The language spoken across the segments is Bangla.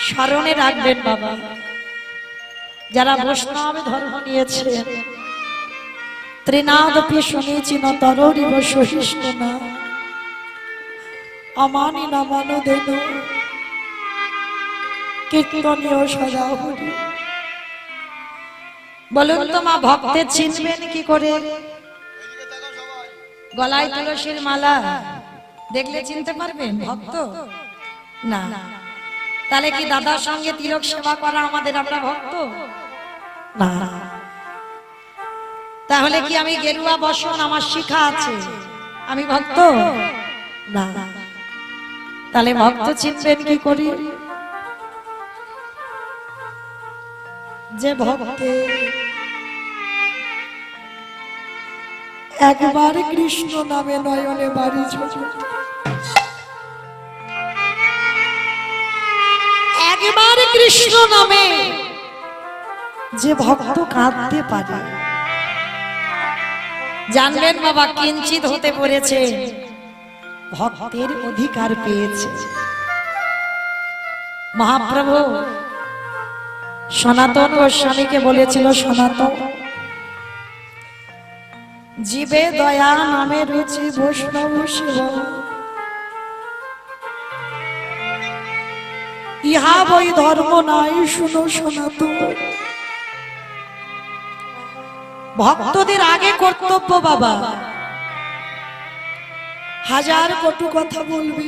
স্মরণে রাখবেন বাবা, যারা বৈষ্ণব ধর্ম নিয়েছেন, ত্রিনাদপি সমীচীন তররিব সহিষ্ণু না অমানি না মনোদেন কীর্তনীয় সদা হরি। বলুন তো মা, ভক্তের চিনবেন কি করে? গলায় তুলসীর মালা দেখলে চিনতে পারবেন ভক্ত? না। তাহলে কি দাদার সঙ্গে তিলক সেবা করা আমাদের আমরা ভক্ত? না। তাহলে কি আমি গেরুয়া বসন আমার শিখা আছে আমি ভক্ত? না। তাহলে ভক্ত চিনবেন কি করি? যে ভক্তে একবার কৃষ্ণ নামে নয়নে বাড়ি ছোট, একবার কৃষ্ণ নামে যে ভক্ত কাঁদতে পারে, জানবেন বাবা কিঞ্চিত হতে পড়েছে, ভক্তের অধিকার পেয়েছে। মহাপ্রভু সনাতন গোস্বামীকে বলেছিল, সনাতন জীবে দয়া নামে রুচি বৈষ্ণব শিব, ইহা বই ধর্ম নাই শুনো সনাতন। ভক্তদের আগে কর্তব্য বাবা, হাজার কটু কথা বলবে,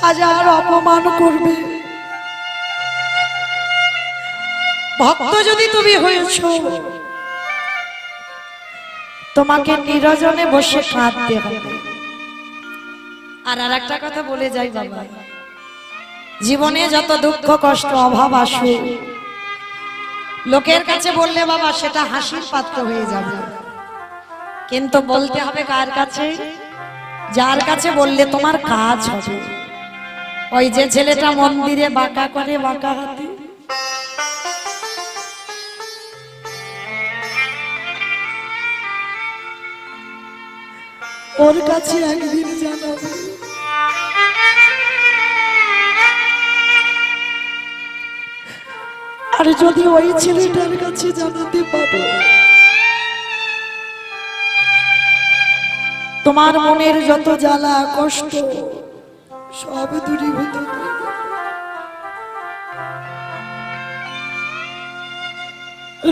হাজার অপমান করবে, ভক্ত যদি তুমি হয়েছ, তোমাকে নিরজনে বসে কাঁদতে হবে। আর একটা কথা বলে যাই বাবা, জীবনে যত দুঃখ কষ্ট অভাব আসে, লোকের কাছে বললে বাবা সেটা হাসির পাত্র হয়ে যাবে, কিন্তু বলতে হবে কার কাছে? যার কাছে বললে তোমার কাজ হবে। ওই যে ছেলেটা মন্দিরে বাঁকা করে বাঁকা হাতে, ওর কাছে একদিন জানাবে। আর যদি ওই ছেলেটার কাছে জানাতে পারো, তোমার মনের যত জ্বালা কষ্ট সব দূরীভূত হয়ে যাবে।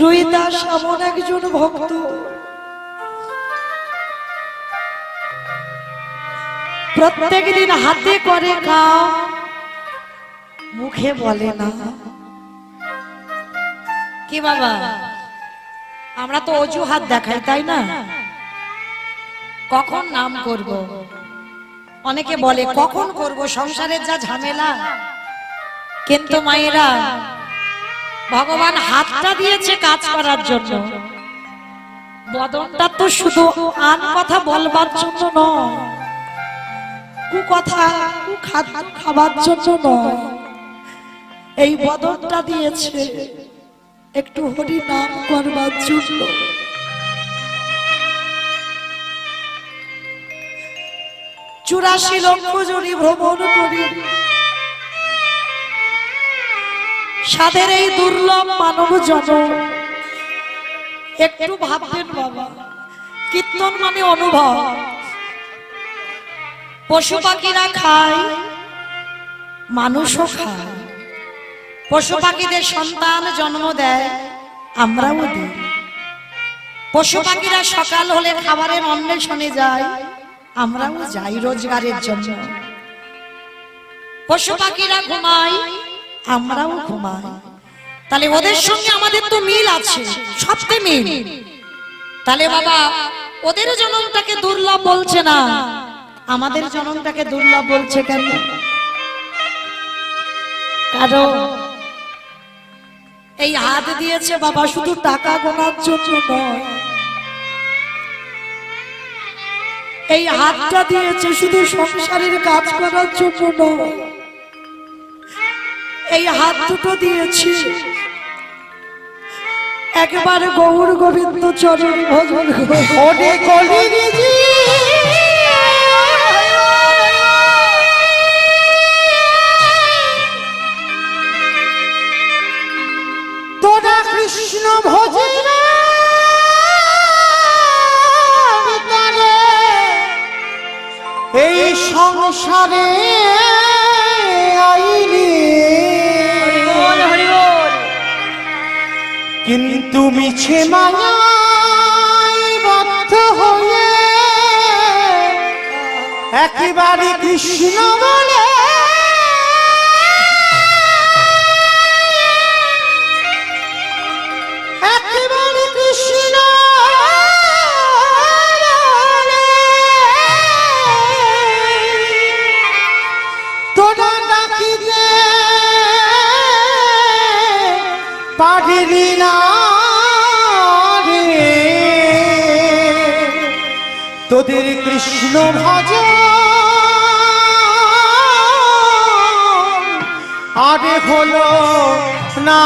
রুইদাস এমন একজন ভক্ত, প্রত্যেক দিন হাতে করে কাম, মুখে বলে না। কি বাবা, আমরা তো অজুহাত দেখাই, তাই না? কখন নাম করব, অনেকে বলে কখন করব, সংসারের যা ঝামেলা। কিন্তু মায়েরা, ভগবান হাতটা দিয়েছে কাজ করার জন্য, বদনটা তো শুধু আন কথা বলবার জন্য নয়, কুকথা কুখাদ্য খাবার জন্য নয়। এই বদনটা দিয়েছে একটু হরি নাম করবার জন্য। 84 লক্ষ জুড়ি ভ্রমণ করি, সাদের এই দুর্লভ মানব জনম। একটু ভাববেন বাবা, কীর্তন মানে অনুভব। পশু পাখিরা খায়, মানুষও খায়, পশু পাখিদের সন্তান জন্ম দেয়, আমরাও দিই। পশু পাখিরা সকাল হলে খাবারের অন্বেষণে যায়, আমরাও যাই রোজগারের জন্য। পশু পাখিরা ঘুমায়, আমরাও ঘুমাই। তাহলে ওদের সঙ্গে আমাদের তো মিল আছে, সবতে মিল। তাহলে বাবা ওদের জন্মটাকে দুর্লভ বলছে না, আমাদের জন্মটাকে দুর্লভ বলছে কেন? কারণ এই হাত দিয়েছে বাবা শুধু টাকা গোনার জন্য নয়, এই হাতটা দিয়েছে শুধু সংসারের কাজ করার জন্য নয়, এই হাত দুটো দিয়েছি একবার গৌর গোবিন্দ চরণ ভজন এই সংসারে আইনি, কিন্তু মিছে মায়ায় বদ্ধ হয়ে একেবারে কৃষ্ণ বলে একেবারে কৃষ্ণ তোরা ডাকিতে পারিলি না রে, তোদের কৃষ্ণ ভজন আরে হলো না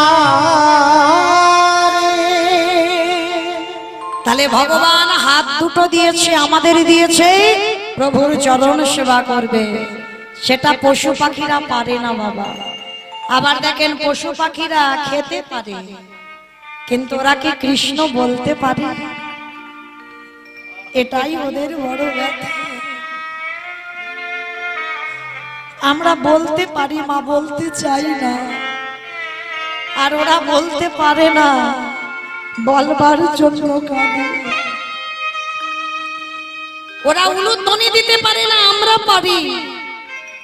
রে। তাহলে ভগবান হাত দুটো দিয়েছে, আমাদের দিয়েছে প্রভুর চরণ সেবা করবে, সেটা পশু পাখিরা পারে না বাবা। আবার দেখেন পশু পাখিরা খেতে পারে, কিন্তু ওরা কি কৃষ্ণ বলতে পারে? এটাই ওদের বড় ব্যথা। আমরা বলতে পারি, মা বলতে চাই না, আর ওরা বলতে পারে না, বলবার জন্য কাঁদে। ওরা উলুধ্বনি দিতে পারে না, আমরা পারি,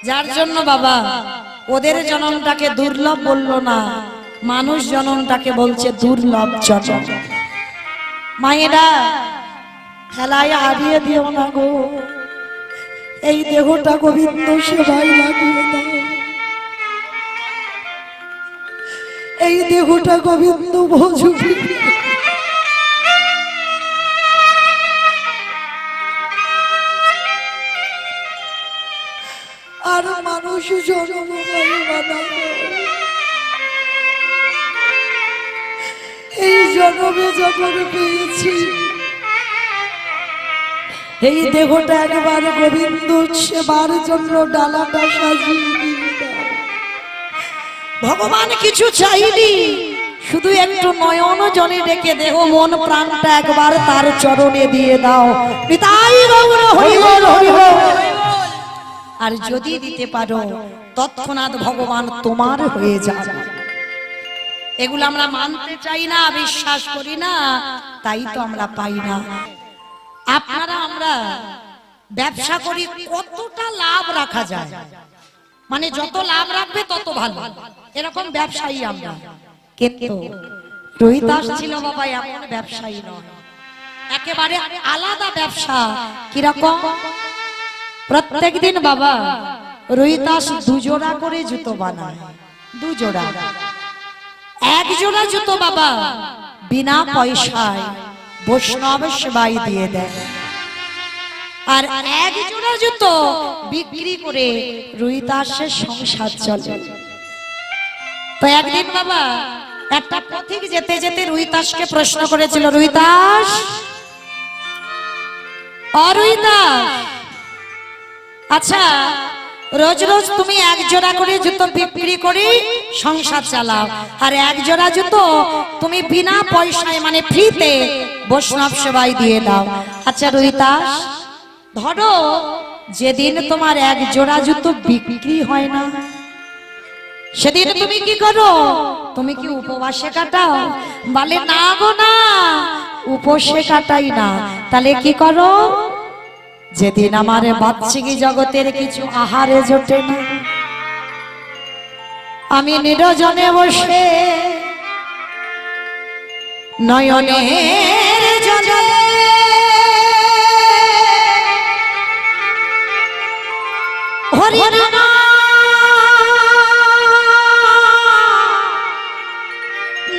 যার জন্য বাবা ওদের জনমটাকে দুর্লভ বললো না, মানুষ জনমটাকে বলছে দুর্লভ জনম। মায়েরা খেলায় হারিয়ে দিও না গো, এই দেহটা গোবিন্দ সেবায় লাগিয়ে দাও, এই দেহটা গোবিন্দ ভজবে। আর মানুষ জন্ম এই জন্মে যখন পেয়েছি, এই দেহটা একবার গোবিন্দ সেবার জন্য ডালাটা সাজিয়ে দিয়ে দাও। ভগবান কিছু চাইনি, শুধু একটু নয়ন জলে রেখে দেহ মন প্রাণটা একবার তার চরণে দিয়ে দাও। নিতাই গৌর হরি বল, হরি বল। আর যদি দিতে পারো তৎক্ষণাৎ ভগবান তোমার হয়ে যাবে। এগুলো আমরা মানতে চাই না, বিশ্বাস করি না, তাই তো আমরা পাই না। আপনারা আমরা ব্যবসা করি, কতটা লাভ রাখা যায়, মানে যত লাভ রাখবে তত ভালো, এরকম ব্যবসায়ী আমরা। কিন্তু রোহিদাস ছিল বাবা এমন ব্যবসায়ী নয়, একেবারে আলাদা ব্যবসা। কিরকম? প্রত্যেক দিন বাবা রোহিদাস দুজোড়া করে জুতো বানায়, দুজোড়া। এক জোড়া জুতো বাবা বিনা পয়সায় বৈষ্ণব সেবায় দিয়ে দেয়, আর এক জোড়া জুতো বিক্রি করে রোহিদাসের সংসার চলে। তো একদিন বাবা একটা পথিক যেতে যেতে রোহিদাসকে প্রশ্ন করেছিল, রোহিদাস, রোহিদাস, আচ্ছা রোজ রোজ তুমি এক জোড়া করে জুতো বিক্রি করে সংসার চালাও, আর এক জোড়া জুতো তুমি বিনা পয়সায় মানে ফ্রিতে বৈষ্ণব সেবায় দিয়ে দাও। আচ্ছা রোহিদাস, ধরো যেদিন তোমার এক জোড়া জুতো বিক্রি হয় না, সেদিন তুমি কি করো? তুমি কি উপবাসে কাটাও? বলে না গো না, উপবাসে কাটাই না। তাহলে কি করো? যেদিন আমার বাচ্চিকি জগতের কিছু আহারে জোটে না, আমি নিরজনে বসে নয়নের জলে হরি নাম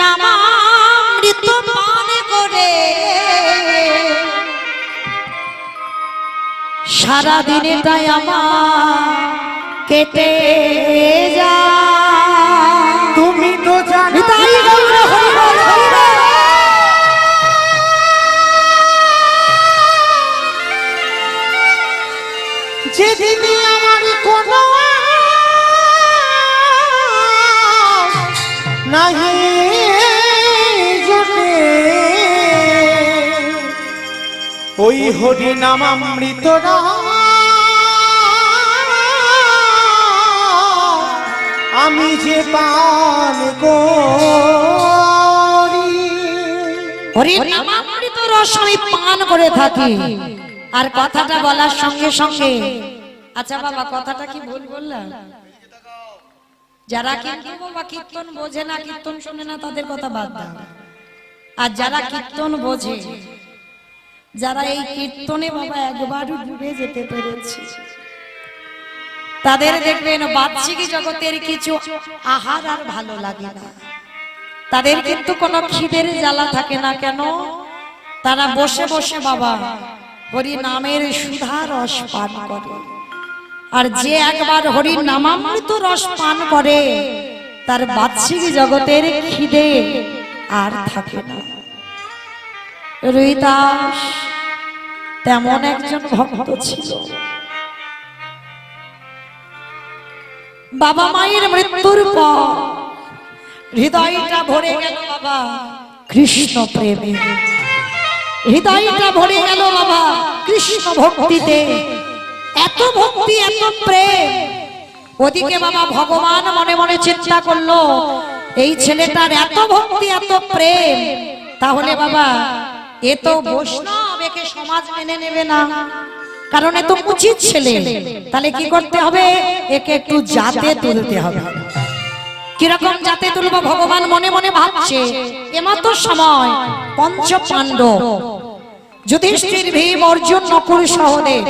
নামামৃত পান করে সারা দিনটাই আমার কেটে যায়। তুমি তো জানো যেদিন আমার কোনো নাহি জোটে, ওই হরি নামামৃত যে পান করি। হরির নামামৃত রস আমি পান করে থাকি। আর কথাটা বলার সঙ্গে সঙ্গে, আচ্ছা বাবা কথাটা কি ভুল বললাম? যারা কিন্তু বাবা কীর্তন বোঝে না, কীর্তন শোনে না, তাদের কথা বাদ দাও। আর যারা কীর্তন বোঝে, যারা এই কীর্তনে বাবা একবার ডুবে যেতে পেরেছে, তাদের দেখবেন বাহ্যিক জগতের কিছু আহার আর ভালো লাগে না। তাদের কিন্তু কোনো খিদের জ্বালা থাকে না। কেন? তারা বসে বসে বাবা হরি নামের সুধা রস পান করে। আর যে একবার হরির নামামৃত রস পান করে, তার বাহ্যিক জগতের খিদে আর থাকে না। রুইদাস তেমন একজন ভক্ত ছিল। বাবা মায়ের মৃত্যুর পর হৃদয়টা ভরে গেল বাবা কৃষ্ণ প্রেমে, হৃদয়টা ভরে গেল বাবা কৃষ্ণ ভক্তিতে। এত ভক্তি, এত প্রেম। ওদিকে বাবা ভগবান মনে মনে চিন্তা করলো, এই ছেলেটার এত ভক্তি, এত প্রেম, তাহলে বাবা এ তো বৈষ্ণব, একে সমাজ মেনে নেবে না, কারণ এ তো উচিত ছেলে। তাহলে কি করতে হবে? একে একটু জাতে তুলতে হবে। কিরকম জাতে তুলবো ভগবান মনে মনে ভাবছে। এমাত্র সময় পঞ্চ পাণ্ডব যুধিষ্ঠির, ভীম, অর্জুন, নকুল, সহদেব,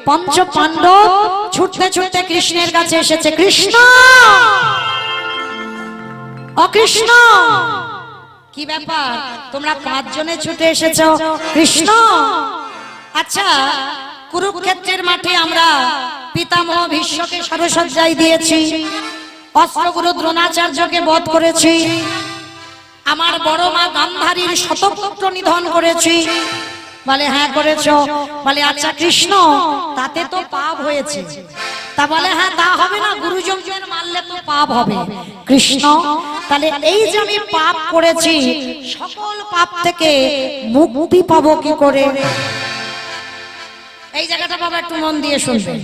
পঞ্চ পাণ্ডব ছুটতে ছুটতে কৃষ্ণের কাছে এসেছে। কৃষ্ণ, অকৃষ্ণ, কি ব্যাপার? তোমরা 5 জনে ছুটে এসেছো? কৃষ্ণ, আচ্ছা কুরুক্ষেত্রের মাঠে আমরা পিতামহ ভীষ্মকে সরসজ্জায় দিয়েছি, অস্ত্রগুরু দ্রোণাচার্যকে বধ করেছি, আমার বড় মা গান্ধারীর শতপুত্র নিধন করেছি। বলে হ্যাঁ করেছো। বলে আচ্ছা কৃষ্ণ, তাতে তো পাপ হয়েছে। তা বলে হ্যাঁ তা হবে না, গুরুজনদের মারলে তো পাপ হবে। কৃষ্ণ, তাহলে এই যে আমি পাপ করেছি, সকল পাপ থেকে মুক্তি পাবো কি করে? এই জায়গাটা বাবা একটু মন দিয়ে শুনবেন।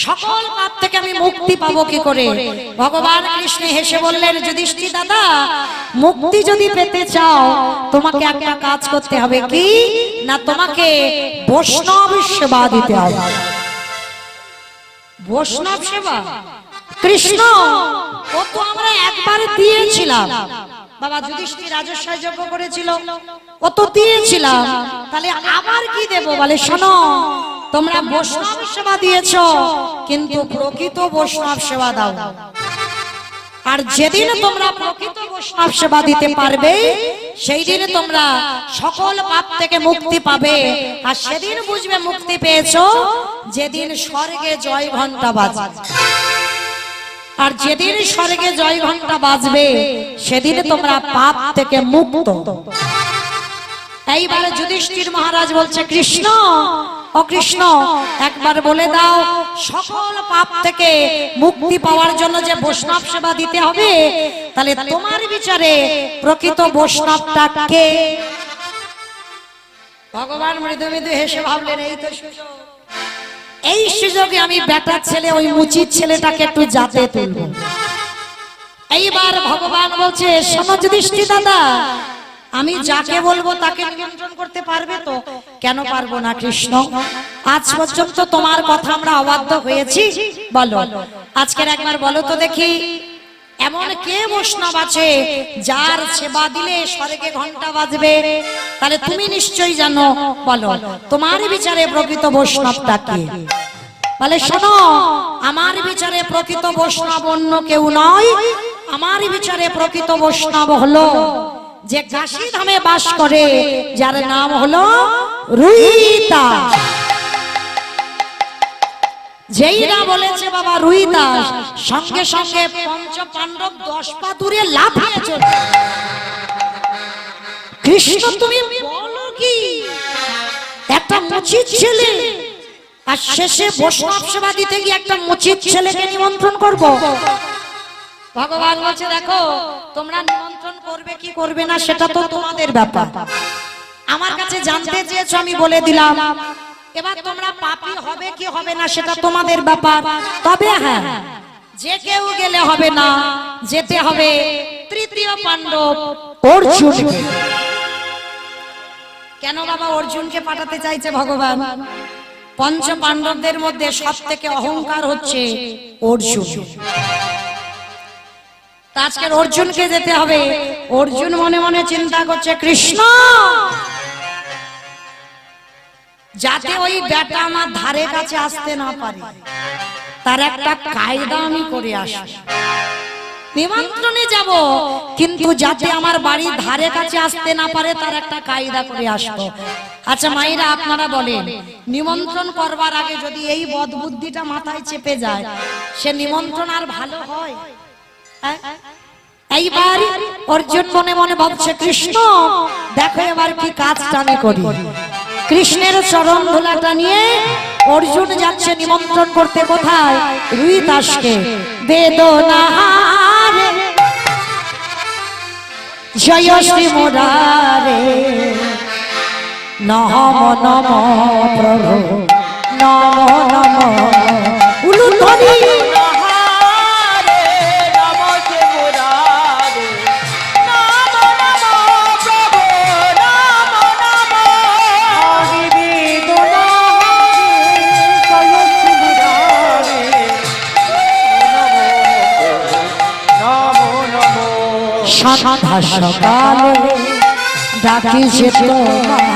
সকল পাপ থেকে আমি মুক্তি পাবো কি করে? ভগবান কৃষ্ণ হেসে বললেন, যুধিষ্ঠির দাদা, মুক্তি যদি পেতে চাও তোমাকে একটা কাজ করতে হবে। কি না? তোমাকে বৈষ্ণব সেবা দিতে হবে। বৈষ্ণব সেবা? কৃষ্ণ, ও তো আমরা একবার দিয়েছিলাম। বাবা যুধিষ্ঠির রাজস্বয় যজ্ঞ করেছিল, ও তো দিয়েছিলাম, তাহলে আবার কি দেব? বলে শোনো, তোমরা বৈষ্ণব সেবা দিয়েছো, কিন্তু প্রকৃত বৈষ্ণব সেবা দাও। আর যেদিন তোমরা প্রকৃত বৈষ্ণব সেবা দিতে পারবে, সেই দিন তোমরা সকল পাপ থেকে মুক্তি পাবে। আর সেদিন বুঝবে মুক্তি পেয়েছো যেদিন স্বর্গে জয় ঘন্টা বাজবে। আর যেদিন স্বর্গে জয় ঘন্টা বাজবে, সেদিন তোমরা পাপ থেকে মুক্ত। এইবারে যুধিষ্ঠির মহারাজ বলছে, কৃষ্ণ, ও কৃষ্ণ, একবার বলে দাও সকল পাপ থেকে মুক্তি পাওয়ার জন্য যে বৈষ্ণব সেবা দিতে হবে, তাহলে তোমার বিচারে প্রকৃত বৈষ্ণবটা কে? ভগবান মৃদু মৃদু হেসে ভাবলেন, এই তো সুযোগ, এই সুযোগে আমি বেটার ছেলে, ওই মুচির ছেলেটাকে একটু জাতে তুলব। এইবার ভগবান বলছে, শোনো যুধিষ্ঠির দাদা, আমি যাকে বলবো তাকে নিয়ন্ত্রণ করতে পারবে তো? কেন পারবো না কৃষ্ণ? আজ পর্যন্ত তোমার কথা আমরা অবাধ্য হয়েছি। বলো, আজকের একবার বলো তো দেখি, এমন কে বৈষ্ণব আছে যার সেবা দিলে স্বর্গে ঘন্টা বাজবে? তাহলে তুমি নিশ্চয়ই জানো। বলো, তোমার বিচারে প্রকৃত বৈষ্ণবটা কে? বলে শোনো, আমার বিচারে প্রকৃত বৈষ্ণব অন্য কেউ নয়। আমার বিচারে প্রকৃত বৈষ্ণব হলো যে কাশী ধামে বাস করে, যার নাম হলো রুইদাস। যেই না বলেছে বাবা রুইদাস, সঙ্গে সঙ্গে পঞ্চ পাণ্ডব 10 পা দূরে লাফিয়ে চলে। কৃষ্ণ, তুমি বলো কি? একটা মুচির ছেলে, আর শেষে বৈষ্ণব সেবা দিতে গিয়ে একটা মুচির ছেলেকে নিমন্ত্রণ করব? ভগবান বলছে, দেখো, তোমরা নিমন্ত্রণ করবে কি করবে না সেটা তো তোমাদের ব্যাপার। আমার কাছে জানতে চেয়েছো, আমি বলে দিলাম। এবার তোমরা পাপী হবে কি হবে না সেটা তোমাদের ব্যাপার। তবে হ্যাঁ, যে কেউ গেলে হবে না, যেতে হবে তৃতীয় পাণ্ডব অর্জুনকে। কেন বাবা অর্জুনকে পাঠাতে চাইছে ভগবান? পঞ্চ পাণ্ডবদের মধ্যে সব থেকে অহংকার হচ্ছে অর্জুন। আজকের অর্জুনকে যেতে হবে। অর্জুন মনে মনে চিন্তা করছে, কৃষ্ণ যাতে ওই বেটা আমার ধারে কাছে আসতে না পারে, তার একটা কায়দা আমি করে আসব। নিমন্ত্রণে যাব, কিন্তু যাতে আমার বাড়ির ধারে কাছে আসতে না পারে তার একটা কায়দা করে আসবো। আচ্ছা মায়েরা, আপনারা বলেন, নিমন্ত্রণ করবার আগে যদি এই বদবুদ্ধিটা মাথায় চেপে যায়, সে নিমন্ত্রণ আর ভালো হয়? এইবার অর্জুন মনে মনে ভাবছে, কৃষ্ণ দেখো এবার কি কাজটা আমি করি। কৃষ্ণের চরণ ধুলাটা নিয়ে অর্জুন যাচ্ছে নিমন্ত্রণ করতে। কোথায়? রুইতাসকে। বেদনাহারে জয় শ্রী মুরারে, নম নম প্রভু নম নম উলুধ্বনি। সন্ধ্যা সকালে ডাকি যে তোমার,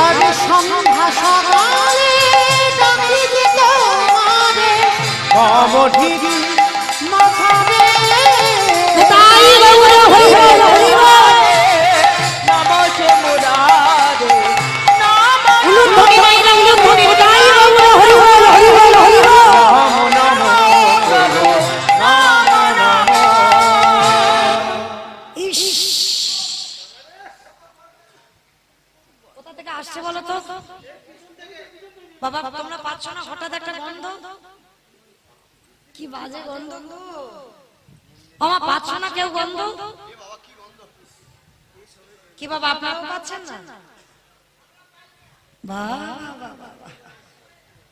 আরে সন্ধ্যা সকালে ডাকি যে তোমারে, বাবঢিরি মাথারে তাই বাবুরা হরি বল হরি বল। নমস্তে মুরারে, উলুধ্বনি মাইনা উলুধ্বনি, তাই বাবুরা হরি বল হরি বল হরি বল। কোথা থেকে আসছে বলো তো বাবা? তোমরা পাচ্ছ না? হঠাৎ একটা গন্ধ, কি বাজে গন্ধ গো। আমার পাচ্ছ না কেউ গন্ধ? কি বাবা আপনারাও পাচ্ছেন না?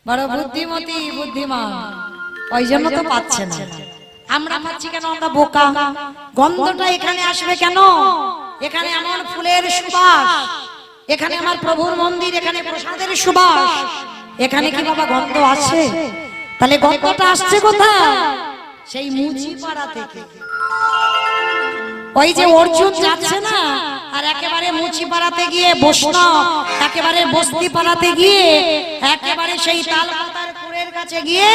বড় বুদ্ধিমতী বুদ্ধিমান, ওই জন্য তো পাচ্ছে না। আমরা পাচ্ছি কেন? আমরা বোকা। গন্ধটা এখানে আসবে কেন? এখানে এমন ফুলের সুবাস, এখানে আমার প্রভুর মন্দির, এখানে প্রসাদের সুবাস, এখানে কি বাবা গন্ধ আছে? তাহলে গন্ধটা আসছে কোথায়? সেই মুচিপাড়া থেকে। ওই যে অর্জুন যাচ্ছে না, আর একেবারে মুচিপাড়াতে গিয়ে বৈষ্ণব, একেবারে বস্তি পাড়াতে গিয়ে, একেবারে সেই তালপাতার কুড়ের কাছে গিয়ে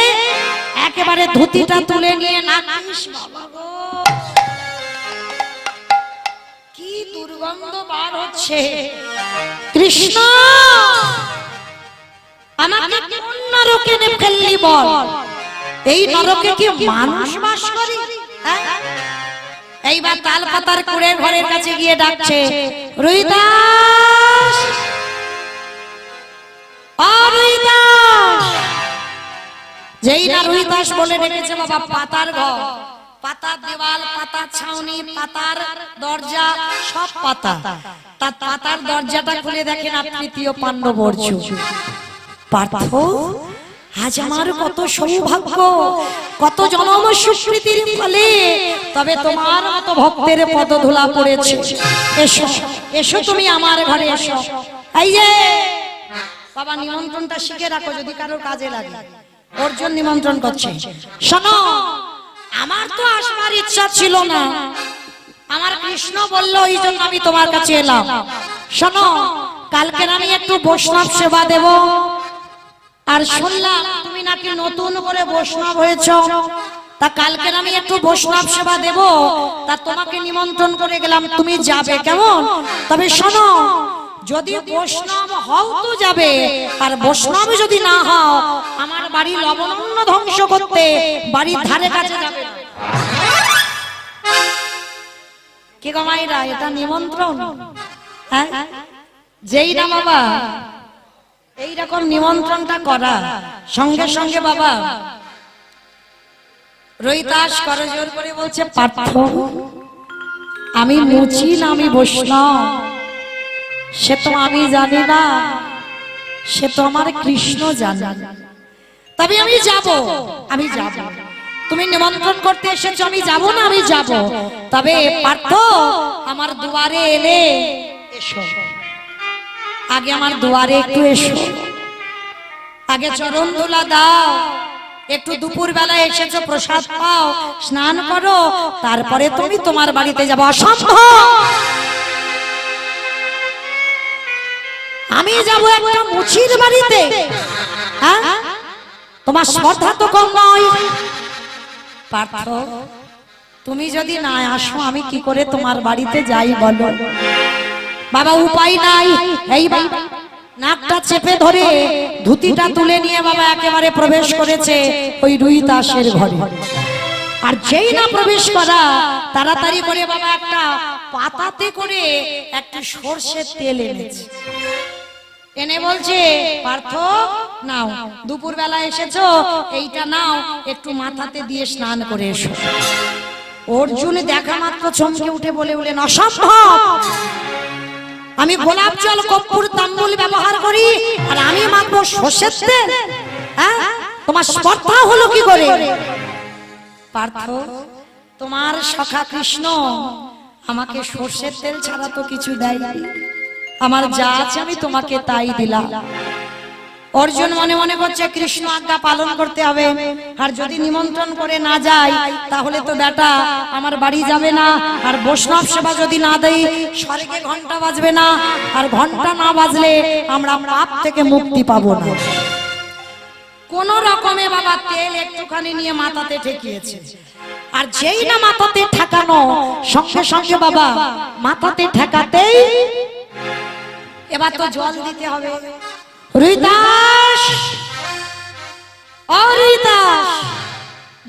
একেবারে ধুতিটা তুলে নিয়ে নাচিস বাবা গো, কি দুর্গন্ধ বার হচ্ছে। কৃষ্ণ আমাকে কোন নরকে ফেললি বল? এই নরকে কি মানুষ বাস করে? এইবার তালপাতার কুড়ের ঘরের কাছে গিয়ে ডাকছে, রুইদাস ও রুইদাস। যেই না রুইদাস বলে ডেকেছে বাবা, পাতার ঘর, পাতার দেওয়াল, পাতার ছাউনি, পাতার দরজা, সব পাতা। তার পাতার দরজাটা খুলে দেখেন তৃতীয় পাণ্ডব অর্জুন। পার্থ, আজ আমার কত সৌভাগ্য, কত জনম সুকৃতির ফলে তবে তোমার মতো ভক্তের পদধূলা পড়েছে। এসো এসো, তুমি আমার ঘরে এসো। এই যে বাবা, নিমন্ত্রণটা শিখে রাখো, যদি কারোর কাজে লাগে। অর্জুন নিমন্ত্রণ করছে, শোনো, আমার তো আসবার ইচ্ছা ছিল না, আমার কৃষ্ণ বললো, এই জন্য আমি তোমার কাছে এলাম। শোনো, কালকে আমি একটু বৈষ্ণব সেবা দেব, আর শুনলাম তুমি নাকি নতুন করে বৈষ্ণব হয়েছ, তা কালকে আমি একটু বৈষ্ণব সেবা দেব, তা তোমাকে নিমন্ত্রণ করে গেলাম, তুমি যাবে কেমন? তবে শোনো, যদি বৈষ্ণব হও তো যাবে, আর বৈষ্ণব যদি না হও, আমার বাড়ি লবণান্ন ধ্বংস করতে বাড়ির ধারে কাছে যাবে। কি গো মাইরা, এটা নিমন্ত্রণ? হ্যাঁ, যেই না বাবা এইরকম নিমন্ত্রণটা করা, সঙ্গে সঙ্গে বাবা রুইদাস করজোর করে বলছে, পার্থ, আমি মুচি না আমি বৈষ্ণব সে তো আমি জানি না, সে তো আমার কৃষ্ণ জানে। তবে আমি যাব। তুমি নিমন্ত্রণ করতে এসেছো, আমি যাব না? আমি যাব। তবে পার্থ, আমার দুয়ারে এলে এসো, আগে আমার দুয়ারে একটু এসো, আগে চরণ ধুলা দাও, একটু দুপুর বেলা এসেছো, প্রসাদ পাও, স্নান করো, তারপরে তুমি তোমার বাড়িতে যাবো। অসম্ভব। আমি যাব একটা মুচির বাড়িতে? হ্যাঁ, তোমার শ্রদ্ধা তো কম নয়। পার্থ, তুমি যদি না আসো আমি কি করে তোমার বাড়িতে যাই বলো? বাবা উপায় নাই। এই বাবা নাকটা চেপে ধরে ধুতিটা তুলে নিয়ে বাবা একেবারে প্রবেশ করেছে ওই রুই দাসের ঘরে। আর যেই না প্রবেশ করা, তাড়াতাড়ি করে বাবা একটা পাতাতে করে একটা সরষের তেল এনেছে। এনে বলছে, পার্থ নাও, দুপুর বেলা এসেছো, এইটা নাও, একটু মাথাতে দিয়ে স্নান করে এসো। অর্জুন দেখা মাত্র চমকে উঠে বলে উঠলেন, অসম্ভব। আমি গোলাপ জল, কর্পূর, তাম্বুল ব্যবহার করি, আর আমি মাখবো সরষের তেল? হ্যাঁ, তোমার স্পর্ধা হলো কি করে? পার্থ, তোমার সখা কৃষ্ণ আমাকে সরষের তেল ছাড়া তো কিছু দেয়নি। আমার যা আছে আমি তোমাকে তাই দিলাম। অর্জুন মনে মনে করছে কৃষ্ণ আজ্ঞা পালন করতে হবে, আর যদি নিমন্ত্রণ করে না যাই তাহলে তো বেটা আমার বাড়ি যাবে না, আর বৈষ্ণব সেবা যদি না দেই স্বর্গে ঘন্টা বাজবে না, আর ঘন্টা না বাজলে আমরা পাপ থেকে মুক্তি পাবো না। কোন রকমে বাবা তেল একটুখানি নিয়ে মাথাতে ঠেকিয়েছে, আর যেই না মাথাতে ঠেকানো, সঙ্গে সঙ্গে বাবা মাথাতে ঠেকাতেই এবার তো জল দিতে হবে। রুইদাস, ও রুইদাস,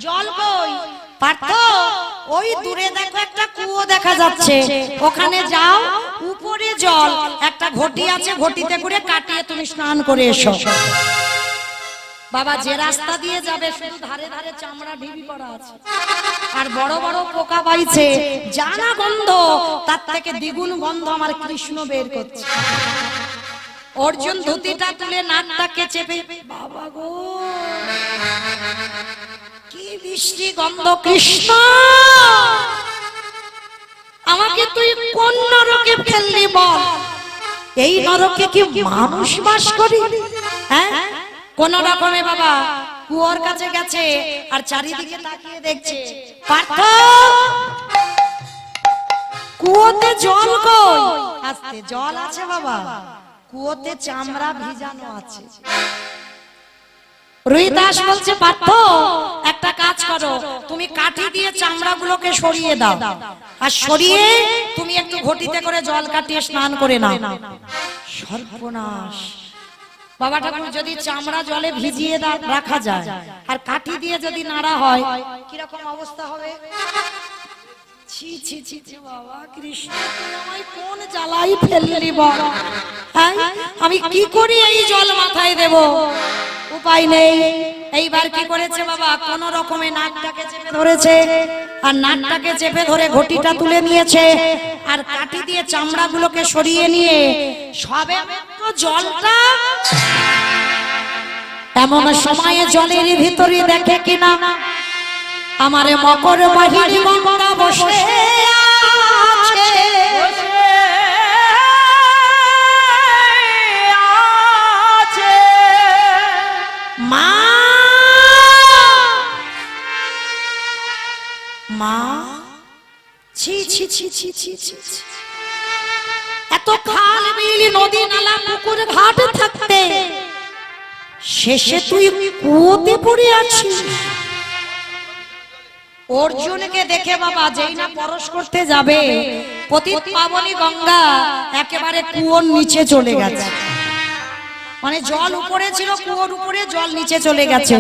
জল কই? পার্থ, ওই দূরে দেখো একটা কুয়ো দেখা যাচ্ছে, ওখানে যাও, উপরে জল, একটা ঘটি আছে, ঘটিতে করে কাটিয়ে তুমি স্নান করে এসো। বাবা যে রাস্তা দিয়ে যাবে শুধু ধারে ধারে চামড়া ঢিবি করা আছে, আর বড় বড় পোকা পাইছে, জানা গন্ধ, তার থেকে দ্বিগুণ গন্ধ আমার কৃষ্ণ বের করছে। অর্জুন ধুতিটা তুলে নাকটাকে চেপে, বাবা গো কি মিষ্টি গন্ধ! কৃষ্ণ, আমাকে তুই কোন নরকে ফেললি বল? এই নরকে কি মানুষ বাস করে? হ্যাঁ, কোন রকমে বাবা কুয়োর কাছে গেছে, আর চারিদিকে তাকিয়ে দেখছে, পার্থ কুয়োতে জল কই? আস্তে, জল আছে বাবা, কুয়োতে চামড়া ভিজানো আছে। রুইদাস বলছে, পার্থ একটা কাজ করো, তুমি কাঠি দিয়ে চামড়াগুলোকে সরিয়ে দাও, আর সরিয়ে তুমি একটু ঘটিতে করে জল কাটিয়ে স্নান করে নাও। সর্বনাশ! বাবা ঠাকুর, যদি চামড়া জলে ভিজিয়ে রাখা যায় আর কাঠি দিয়ে যদি নাড়া হয় কিরকম অবস্থা হবে? ছি ছি ছি ছি বাবা, কৃষ্ণ তুই আমায় কোন জ্বালাই ফেললি বল? আমি কি করি এই জল মাথায় দেব? উপায় নেই। এইবার কি করেছে বাবা, কোন রকমে নাকটাকে চেপে ধরেছে, আর নাকটাকে চেপে ধরে ঘটিটা তুলে নিয়েছে, আর কাঠি দিয়ে চামড়াগুলোকে সরিয়ে নিয়ে সবে জলটা, এমন সময়ে জলের ভিতরে দেখে কিনা আমারে মকর বাহিনী গঙ্গা বসে আছে। মা, মা, ছি ছি ছি ছি ছি ছি, এত খাল বিল নদী নালা পুকুর ঘাট থাকতে শেষে তুই কুয়োতে পড়ে আছিস। অর্জুনকে দেখে বাবা যেই না পরশ করতে যাবে, পতিত পাবনী গঙ্গা একেবারে কুয়োর নিচে চলে গেছে। মানে জল উপরে ছিল, কুয়োর উপরে, জল নিচে চলে গেছে,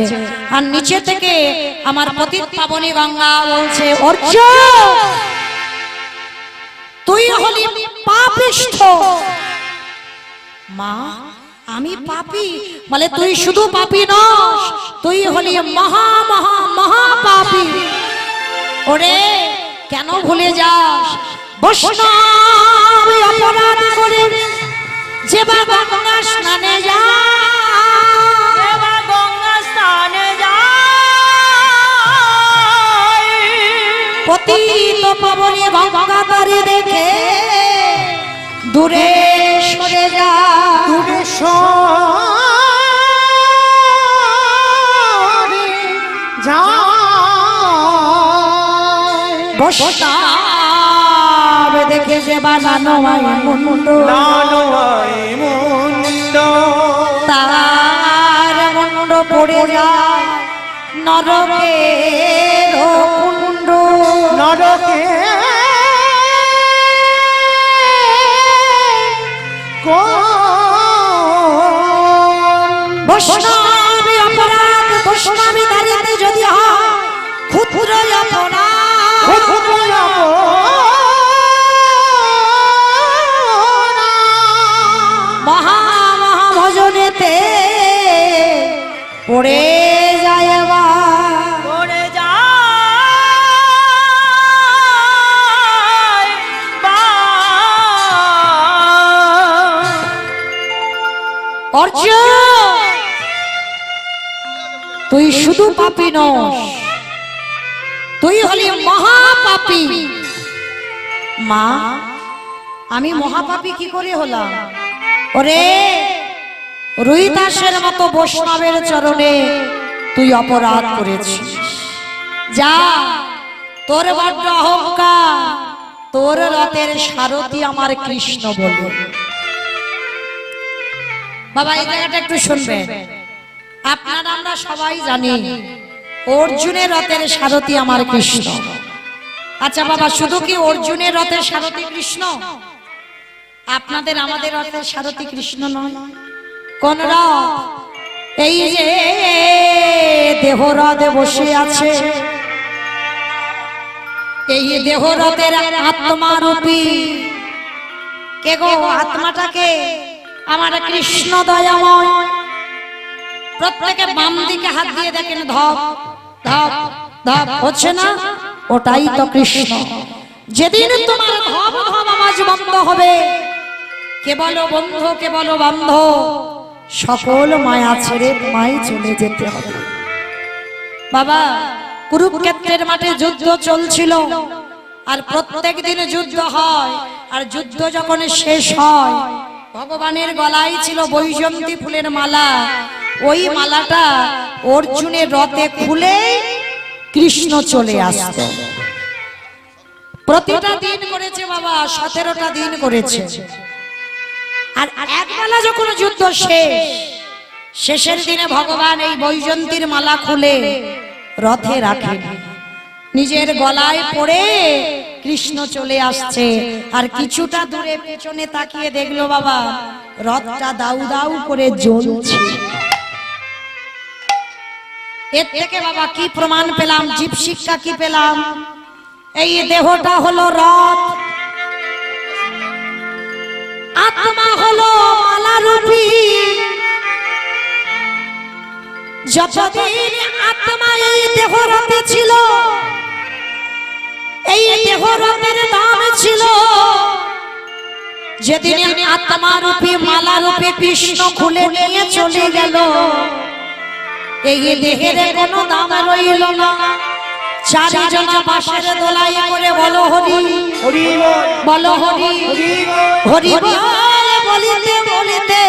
আর নিচে থেকে আমার পতিত পাবনী গঙ্গা বলছে, অর্জুন তুই হলি পাপিষ্ঠ। মা, আমি পাপী? বলে তুই শুধু পাপী নস, তুই হলি মহা মহা মহা পাপী। ওরে কেন ভুলে যাস, বৈষ্ণব অপরাধ করে যে বাবা গঙ্গা স্নানে যায় পতিত পাবনে গঙ্গা তারে দেখে দূরে সরে যায়, দূরে সরে যায়। বৈষ্ণব দেখে যে বানানো মুন্ড, তার মুন্ড পড়ে যায় নরকের কুণ্ড। নরকে বৈষ্ণবী অপরাধ, বৈষ্ণবী দাঁড়িয়ে যদি হয় ক্ষুদ্র মহা মহা ভজনেতে পড়ে যায় আবার, পড়ে যায় অর্জুন তুই শুধু পাপী নস, তুই হলি মহাপাপী। মা আমি মহাপাপী কি করে হলাম? ওরে রুইদাসের মতো বৈষ্ণবের চরণে তুই অপরাধ করেছিস। যা, তোর বড্ড অহংকার, তোর রথের সারথি আমার কৃষ্ণ বলে। বাবা এই জায়গাটা একটু শুনবেন। আপনারা আমরা সবাই জানি অর্জুনের রথের সারথি আমার কৃষ্ণ। আচ্ছা বাবা, শুধু কি অর্জুনের রথের সারথি কৃষ্ণ? আপনাদের আমাদের রথের সারথি কৃষ্ণ নয়? কোন রথ? এই যে দেহরথে বসে আছে, এই দেহরথের আত্মারূপী কে গো? আত্মাটাকে আমার কৃষ্ণ দয়াময়। প্রত্যেকে বাম দিকে হাত দিয়ে দেখেন, ধপ ধপ ধপ হচ্ছে না? ওটাই তো কৃষ্ণ। যেদিন তোমার ধপ ধপ আওয়াজ বন্ধ হবে, কেবল বন্ধু কেবল বন্ধ, সকল মায়া ছেড়ে তোমায় চলে যেতে হবে। বাবা কুরুক্ষেত্রের মাঠে যুদ্ধ চলছিল, আর প্রত্যেক দিন যুদ্ধ হয়, আর যুদ্ধ যখন শেষ হয় ভগবানের গলায় ছিল বৈজয়ন্তী ফুলের মালা। ওই মালাটা অর্জুনের রথে খুলে কৃষ্ণ চলে আসতো। প্রতিটা দিন করেছে বাবা, 17টা দিন করেছে। আর একবেলা যখন যুদ্ধ শেষের দিনে ভগবান এই বৈজয়ন্তীর মালা খুলে রথে রাখেন, নিজের গলায় পড়ে কৃষ্ণ চলে আসছে। আর কিছুটা দূরে পেছনে তাকিয়ে দেখলো বাবা, রথটা দাউ দাউ করে জ্বলছে। এর থেকে বাবা কি প্রমাণ পেলাম, জীব শিক্ষা কি পেলাম? এই দেহটা হলো রথ, আত্মা হলো মালারূপী। যতদিন আত্মা এই দেহরথে ছিল, এই দেহরথের দাম ছিল। যেদিন আত্মারূপী মালারূপী কৃষ্ণ খুলে নিয়ে চলে গেল, এই দেহের কোনো দাম রইল না। চারিজন বাঁশের দোলাই করে বলো হরি হরি বলো হরি হরি বলিতে বলিতে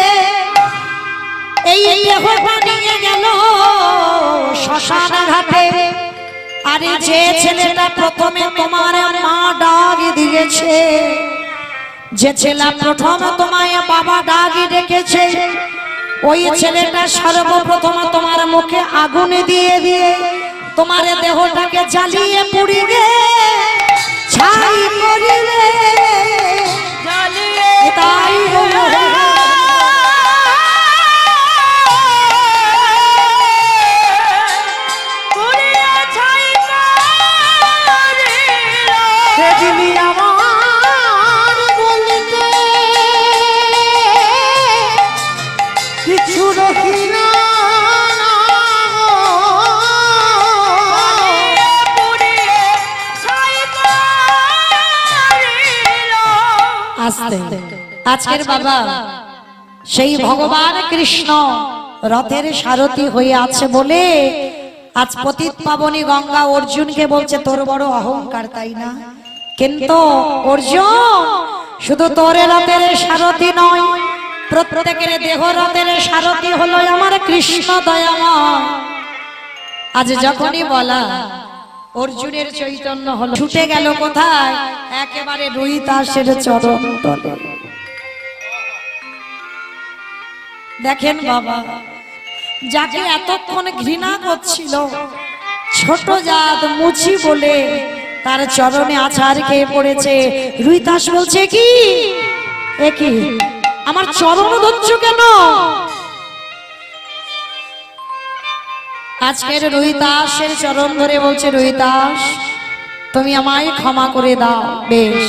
এই দেহটা নিয়ে গেল শ্মশান ঘাটে। আরে যে ছেলেটা প্রথমে তোমার মা ডাক দিয়েছে, যে ছেলে প্রথম তোমায় বাবা ডাক ডেকেছে, ওই ছেলেটা সর্বপ্রথম তোমার মুখে আগুন দিয়ে দিয়ে তোমার দেহটাকে জ্বালিয়ে পুড়িয়ে ছাই করিলে। তাই হলো সেদিনই আমার বলতে কিছু রহি না। আজকের বাবা সেই ভগবান কৃষ্ণ রথের সারথি হয়ে আছে বলে আজ পতিত পাবনী গঙ্গা অর্জুনকে বলছে তোর বড় অহংকার তাই না? কিন্তু অর্জুন শুধু তোর রথের সারথি নয়, প্রত্যেকের দেহ রথের সারথি হলো আমার কৃষ্ণ দয়াময়। আজ যখনই বলা অর্জুনের চৈতন্য হলো, ছুটে গেল কোথায়? একেবারে রুহিদাসের চরণ তলে। দেখেন বাবা, যাকে এতক্ষণ ঘৃণা করছিল ছোট জাত মুচি বলে তার চরণে আছাড় খেয়ে পড়েছে। রুহিদাস বলছে কি একি আমার চরণ ধরছো কেন? আজকের রুহিদাসের চরণ ধরে বলছে, রুহিদাস তুমি আমায় ক্ষমা করে দাও। বেশ,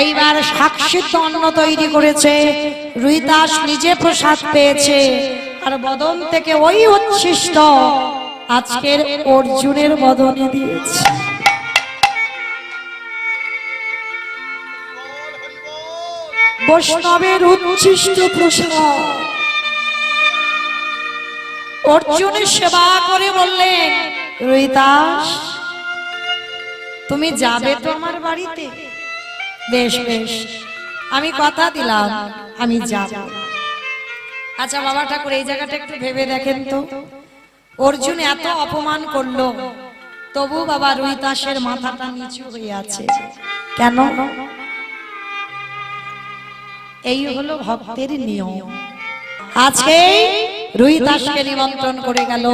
এইবার শাকসিদ্ধ অন্ন তৈরি করেছে, রুহিদাস নিজে প্রসাদ পেয়েছে, আর বদন থেকে ওই উচ্ছিষ্ট আজকের অর্জুনের বদনে দিয়েছে। বৈষ্ণবের উচ্ছিষ্ট প্রসাদ অর্জুনের সেবা করে বললেন, রুহিদাস তুমি যাবে তো আমার বাড়িতে? বেশ বেশ, আমি কথা দিলাম আমি যাব। আচ্ছা বাবা ঠাকুর, এই জায়গাটা একটু ভেবে দেখেন তো, অর্জুন এত অপমান করলো তবু বাবা রুহিদাসের মাথাটা নিচু হয়ে আছে কেন? এই হলো ভক্তের নিয়ম। আজকে রুহিদাসকে নিমন্ত্রণ করে গেল,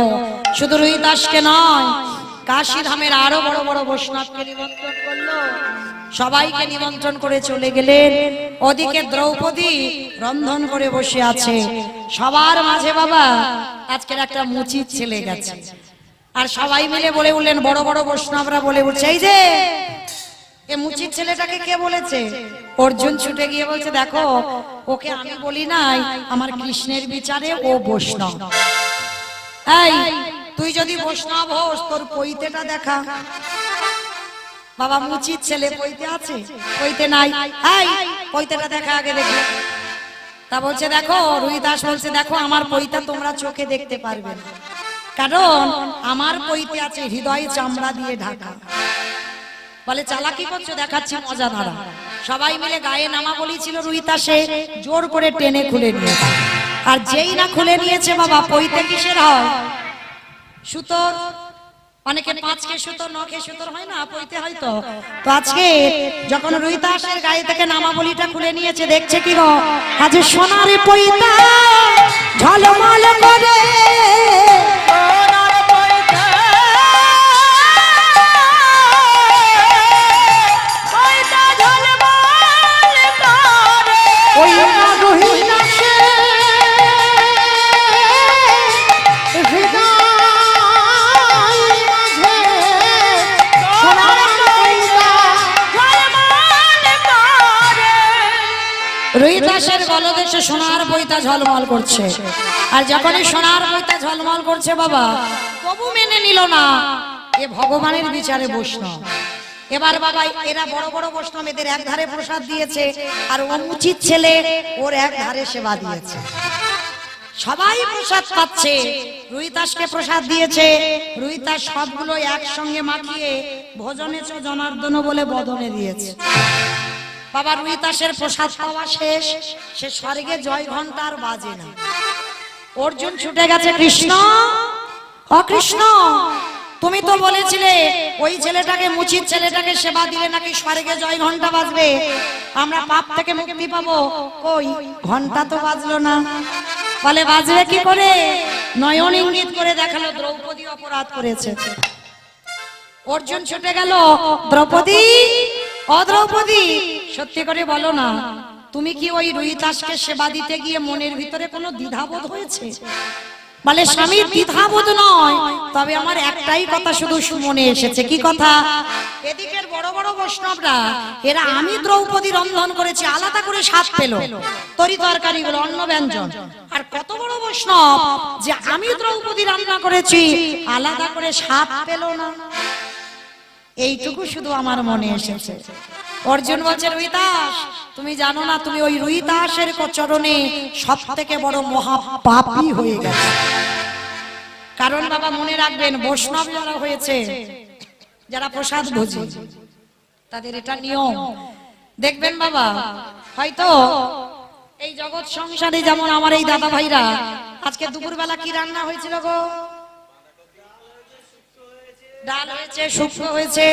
শুধু রুহিদাসকে নয়, কাশী ধামের আরো বড় বড় বৈষ্ণবকে নিমন্ত্রণ করলো, সবাইকে নিমন্ত্রণ করে চলে গেলেন। ওদিকে দ্রৌপদী রন্ধন করে বসে আছে, সবার মাঝে বাবা আজকের একটা মুচির ছেলে গেছে, আর সবাই মিলে বলে উঠলেন, বড় বড় বৈষ্ণবরা বলে উঠছে, এই যে এ মুচির ছেলেটাকে কে বলেছে? অর্জুন ছুটে গিয়ে বলছে, দেখো ওকে আমি বলি নাই, আমার কৃষ্ণের বিচারে ও বৈষ্ণব। এই তুই যদি বৈষ্ণব হোস তোর পৈতেটা দেখা। বাবা মুচির ছেলে পৈতে আছে? পৈতে নাই। এই পৈতেটা দেখা আগে দেখি। তা বলছে দেখো, রুহিদাস বলছে দেখো আমার পৈতা তোমরা চোখে দেখতে পারবে না, কারণ আমার পৈতে আছে হৃদয় চামড়া দিয়ে ঢাকা। বলে চালাকি করছো, দেখাচ্ছি মজা ধরা। সবাই মিলে গায়ে নামা বলেছিল, রুহিদাসে জোর করে টেনে খুলে নিয়েছে, আর যেই না খুলে নিয়েছে বাবা পৈতে কিসের হয়? সুতোর। অনেকে 5 কে সুতোর 9 কে সুতোর হয় না, পৈতে হয়তো। তো আজকে যখন রুহিদাসের গায়ে থেকে নামাবলিটা খুলে নিয়েছে, দেখছে কি গো, আজ সোনার পৈতা ঝলমল করে, ওই রুহিদাসে রুহিদাসের গলদেশে সোনার পৈতা ঝলমল করছে, আর যখনই সোনার পৈতা ঝলমল করছে বাবা তবু মেনে নিল না, এ ভগবানের বিচারে বৈষ্ণব। এবার বাবা এরা বড় বড় বৈষ্ণব, এদের এক ধারে প্রসাদ দিয়েছে, আর ও মুচির ছেলে ওর এক ধারে সেবা দিয়েছে। সবাই প্রসাদ পাচ্ছে, রুহিদাসকে প্রসাদ দিয়েছে, রুহিদাস সবগুলো একসঙ্গে মাখিয়ে ভোজনে চ জনার্দন বলে বদনে দিয়েছে। বাবা রুহিদাসের প্রসাদ পাওয়া শেষ, সে স্বর্গে জয় ঘন্টা আর বাজে না। অর্জুন ছুটে গেছে, কৃষ্ণ ও কৃষ্ণ তুমি তো বলেছিলে ওই ছেলেটাকে মুচির ছেলেটাকে সেবা দিলে নাকি স্বর্গে জয় ঘন্টা বাজবে, আমরা পাপ থেকে মুক্তি পাবো, কই ঘন্টা তো বাজলো না। বলে বাজবে কি করে? নয়ন ইঙ্গিত করে দেখালো দ্রৌপদী অপরাধ করেছে। অর্জুন ছুটে গেল, দ্রৌপদী ও দ্রৌপদী সত্যি করে বলো না, তুমি কি ওই রুহিদাসকে সেবা দিতে গিয়ে মনের ভিতরে কোনো দ্বিধাবোধ হয়েছে? বলে স্বামীর দ্বিধাবোধ নয়, তবে আমার একটাই কথা শুধু মনে এসেছে। কি কথা? এদিকের বড় বড় বৈষ্ণবরা এরা আমি দ্রৌপদী রন্ধন করেছি আলাদা করে স্বাদ পেল, তরি তরকারি গুলো অন্ন ব্যঞ্জন, আর কত বড় বৈষ্ণব যে আমি দ্রৌপদী রান্না করেছি আলাদা করে স্বাদ পেল না। এইটুকু শুধু আমার মনে এসেছে। অর্জুন বলছে, রুহিদাস তুমি জানো না, তুমি ওই রুহিদাসের চরণে সব থেকে বড় মহা পাপী হয়ে গেছে। কারণ বাবা মনে রাখবেন, বৈষ্ণব যারা হয়েছে, যারা প্রসাদ ভোজী, তাদের এটা নিয়ম। দেখবেন বাবা, হয়তো এই জগৎ সংসারে যেমন আমার এই দাদা ভাইরা আজকে দুপুরবেলা কি রান্না হয়েছিল গো? ডাল হয়েছে, শুকনো হয়েছে,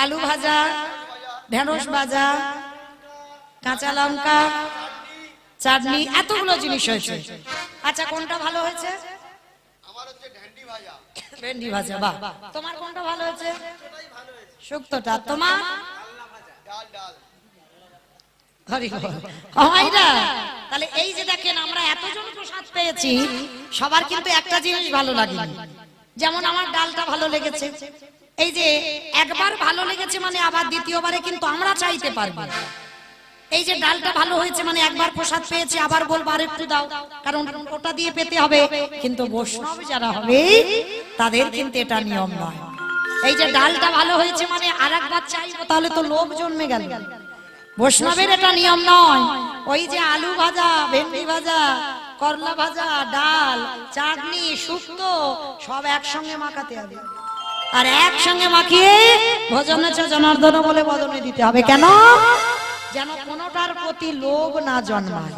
আলু ভাজা, ঢেঁড়স ভাজা, কাঁচা লঙ্কা, চাটনি, এতগুলো জিনিস হয়েছে। আচ্ছা কোনটা ভালো হয়েছে? ভেন্ডি ভাজা। বাহ, তোমার কোনটা ভালো হয়েছে? শুক্তোটা। তোমার? তাহলে এই যে দেখেন, আমরা এতজন প্রসাদ পেয়েছি, সবার কিন্তু একটা জিনিস ভালো লাগে। যেমন আমার ডালটা ভালো লেগেছে, এই যে একবার ভালো লেগেছে মানে আবার দ্বিতীয়বারে কিন্তু আমরা চাইতে পারবো। এই যে ডালটা ভালো হয়েছে মানে একবার প্রসাদ পেয়েছি, আবার বলবো আর একটু দাও, কারণ ওটা দিয়ে পেতে হবে। কিন্তু বৈষ্ণব যারা হবে তাদের কিন্তু এটা নিয়ম নয়। এই যে ডালটা ভালো হয়েছে মানে আরেকবার চাইবো, তাহলে তো লোভ জন্মে গেল। বৈষ্ণবের এটা নিয়ম নয়। ওই যে আলু ভাজা, ভেন্ডি ভাজা, করলা ভাজা, ডাল, চাটনি, শুক্তো সব একসঙ্গে মাখাতে হবে, আর একসঙ্গে মাখিয়ে ভোজনে জনার্দন বলে বদনে দিতে হবে। কেন? যেন কোনোটার প্রতি লোভ না জন্মায়।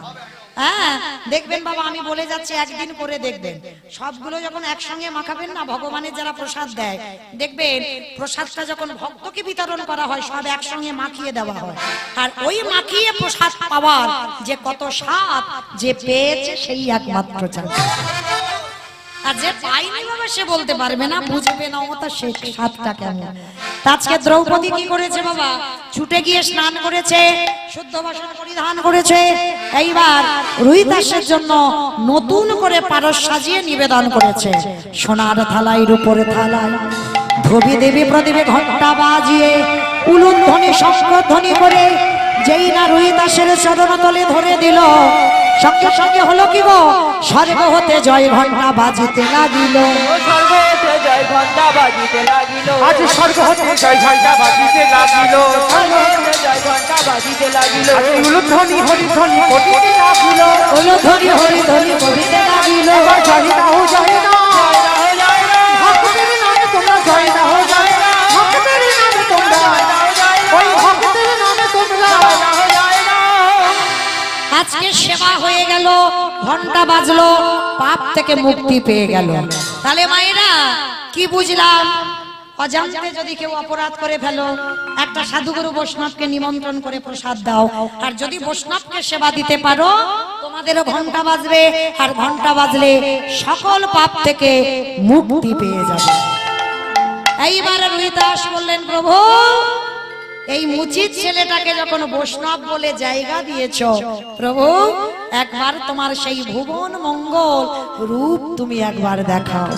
হ্যাঁ, দেখবেন বাবা, আমি বলে যাচ্ছি, একদিন করে দেখবেন, সবগুলো যখন একসঙ্গে মাখাবেন না, ভগবানের যারা প্রসাদ দেয়, দেখবেন প্রসাদটা যখন ভক্তকে বিতরণ করা হয়, সব একসঙ্গে মাখিয়ে দেওয়া হয়। আর ওই মাখিয়ে প্রসাদ পাওয়ার যে কত স্বাদ, যে পেয়েছে সেই একমাত্র জানে। আর যে পাইনি বাবা, সে বলতে পারবে না, বুঝবে না ওটা সেই স্বাদটা কেমন। আজকে দ্রৌপদী কি করেছে বাবা? ছুটে গিয়ে স্নান করেছে, শুদ্ধ বস্ত্র পরিধান করেছে, এইবার রুহিদাসের জন্য নতুন করে পারস সাজিয়ে নিবেদন করেছে। সোনার থালায়, রূপোর থালায়, ধোবী দেবী প্রদীপে ঘণ্টা বাজিয়ে উলুধ্বনি শঙ্খধ্বনি করে যেই না রুহিদাসের চরণতলে ধরে দিল, সঙ্গে সঙ্গে হলো কি গো? স্বর্গ হতে জয় ঘণ্টা বাজিতে লাগিল। স্বর্গ হতে জয় ঘণ্টা বাজিতে লাগিল। আজ স্বর্গ হতে জয় ঘণ্টা বাজিতে লাগিল। স্বর্গ হতে জয় ঘণ্টা বাজিতে লাগিল। উলুধ্বনি হরিধ্বনি করিতে লাগিল। উলুধ্বনি হরিধ্বনি করিতে লাগিল। জয় নাও জয় নাও, ভক্তের নামে তোমরা জয় নাও, ভক্তের নামে তোমরা, ওই ভক্তের নামে তোমরা। আজকে সেবা হয়ে গেল, ঘন্টা বাজলো, পাপ থেকে মুক্তি পেয়ে গেল। তাহলে মায়েরা কি বুঝলাম? অজান্তে যদি কেউ অপরাধ করে ফেলো, একটা সাধুগুরু বৈষ্ণবকে নিমন্ত্রণ করে প্রসাদ দাও, আর যদি বৈষ্ণবকে সেবা দিতে পারো, তোমাদেরও ঘন্টা বাজবে, আর ঘন্টা বাজলে সকল পাপ থেকে মুক্তি পেয়ে যাবে। এইবার রুহিদাস বললেন, প্রভু এই মুচিত ছেলেটাকে যখন বৈষ্ণব বলে জায়গা দিয়েছ, প্রভু একবার তোমার সেই ভুবন মঙ্গল রূপ তুমি একবার দেখাও।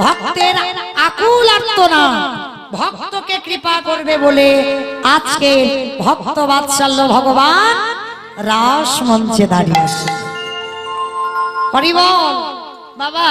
ভক্তের আকুল আর্তনা ভক্তকে কৃপা করবে বলে আজকে ভক্ত বাৎসল্য ভগবান রাস মঞ্চে দাঁড়িয়েছে। হরি বল বাবা।